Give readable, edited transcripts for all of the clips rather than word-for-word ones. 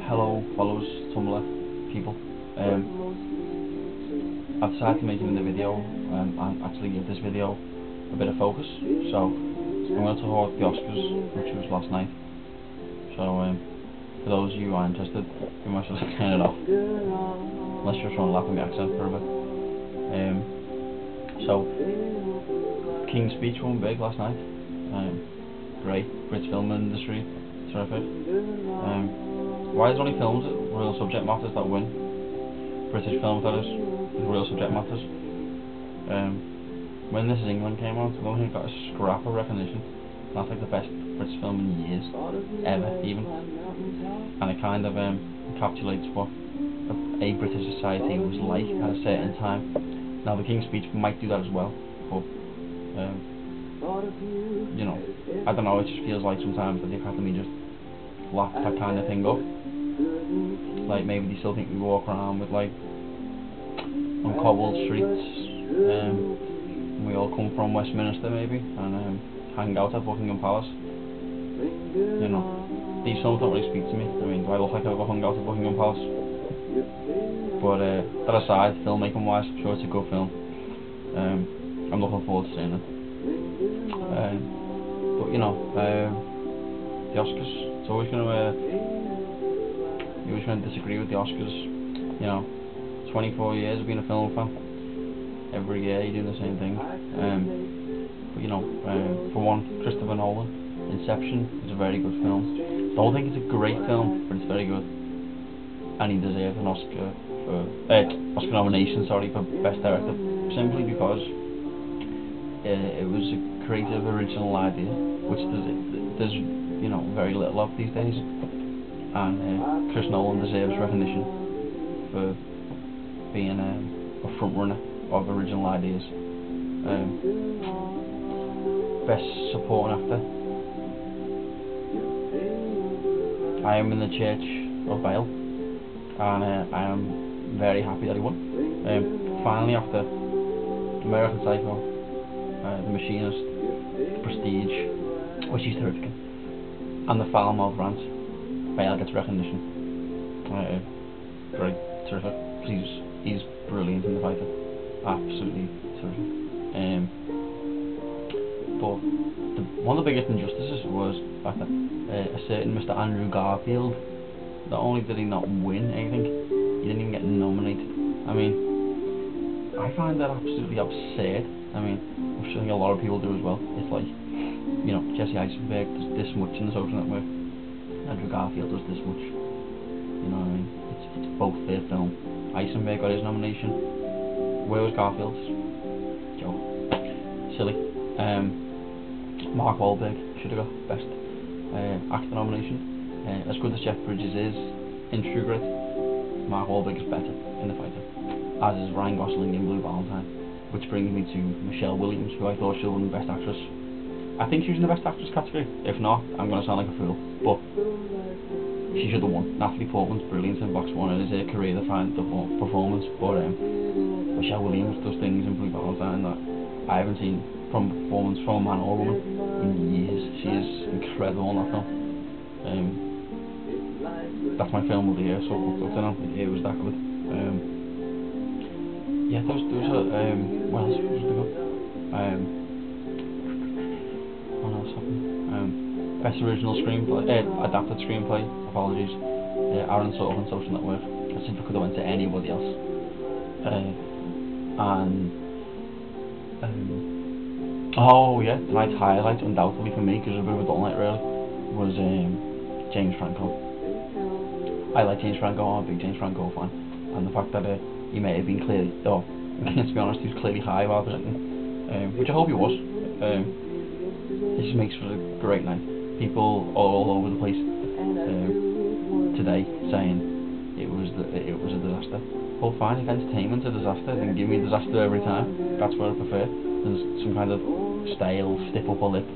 Hello, followers, Tumblr people. I've decided to make another video and actually give this video a bit of focus. So I'm going to talk about the Oscars, which was last night. So for those of you who are interested, you might just turn it off, unless you're trying to laugh at my accent for a bit. So King's Speech won big last night. Great, British film industry, terrific. Why is only films with real subject matters that win? British films, that is, with real subject matters. When This Is England came out, I don't think it got a scrap of recognition. That's like the best British film in years, ever, even. And it kind of encapsulates what a British society was like at a certain time. Now the King's Speech might do that as well, but you know, I don't know, it just feels like sometimes that the Academy just lack that kind of thing up. Like maybe they still think we walk around with like uncobbled streets, we all come from Westminster maybe, and hang out at Buckingham Palace. You know, these films don't really speak to me. I mean, do I look like I've ever hung out at Buckingham Palace? But that aside, filmmaking wise, I'm sure it's a good film. I'm looking forward to seeing it. But you know, the Oscars, it's always going to you're always going to disagree with the Oscars. You know, 24 years of being a film fan, every year you're doing the same thing. But you know, for one, Christopher Nolan, Inception is a very good film. Don't think it's a great film, but it's very good, and he deserves an Oscar for Oscar nomination, sorry, for Best Director, simply because it was a creative, original idea, which there's you know very little of these days, and Chris Nolan deserves recognition for being a front runner of original ideas. Best Supporting Actor, I am in the Church of Bale, and I am very happy that he won. Finally, after American Psycho, The Machinist, Prestige, which is terrific, and The Foul Mouth Rant, Bale gets recognition. Very terrific, because he's brilliant in The Fighter, absolutely terrific. But one of the biggest injustices was the fact that a certain Mr. Andrew Garfield, not only did he not win anything, he didn't even get nominated. I mean, I find that absolutely absurd. I mean, I'm sure a lot of people do as well. It's like, you know, Jesse Eisenberg does this much in The Social Network, Andrew Garfield does this much. You know what I mean? It's both their film. Eisenberg got his nomination. Where was Garfield's? Joke. Silly. Mark Wahlberg should have got Best Actor nomination. As good as Jeff Bridges is in True Grit, Mark Wahlberg is better in The Fighter, as is Ryan Gosling in Blue Valentine. Which brings me to Michelle Williams, who I thought should have won Best Actress. I think she was in the Best Actress category. If not, I'm going to sound like a fool, but she should have won. Natalie Portman's brilliant in Black Swan, and is her career-defining performance. But Michelle Williams does things in Blue Valentine that I haven't seen from a performance from a man or a woman in years. She is incredible in that film. That's my film of the year, so I don't know, it was that good. Yeah, there was what else was there good? What else happened? Best original screenplay, adapted screenplay, apologies, Aaron Sorkin, Social Network. I simply could have went to anybody else. Oh yeah, tonight's highlight, undoubtedly for me, because it was a bit of a dull night really, was James Franco. I like James Franco, I'm a big James Franco fan, and the fact that he may have been clearly, to be honest, he was clearly high while presenting, which I hope he was. It just makes for a great night. People all over the place today saying it was a disaster. Well, fine, if entertainment's a disaster, then give me a disaster every time. That's what I prefer. There's some kind of stale, stiff upper lip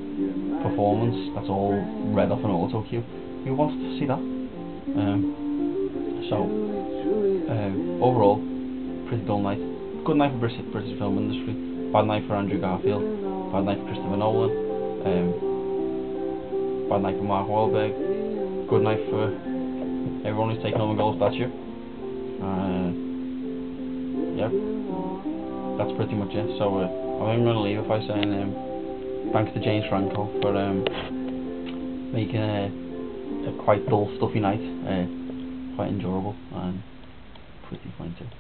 performance that's all read off an auto cue. Who wants to see that? Overall, pretty dull night. Good night for British film industry. Bad night for Andrew Garfield. Bad night for Christopher Nolan. bad night for Mark Wahlberg, good night for everyone who's taken home a gold statue. Yeah, that's pretty much it. So I think I'm going to leave it by saying thanks to James Franco for making a quite dull, stuffy night quite enjoyable and pretty pointed.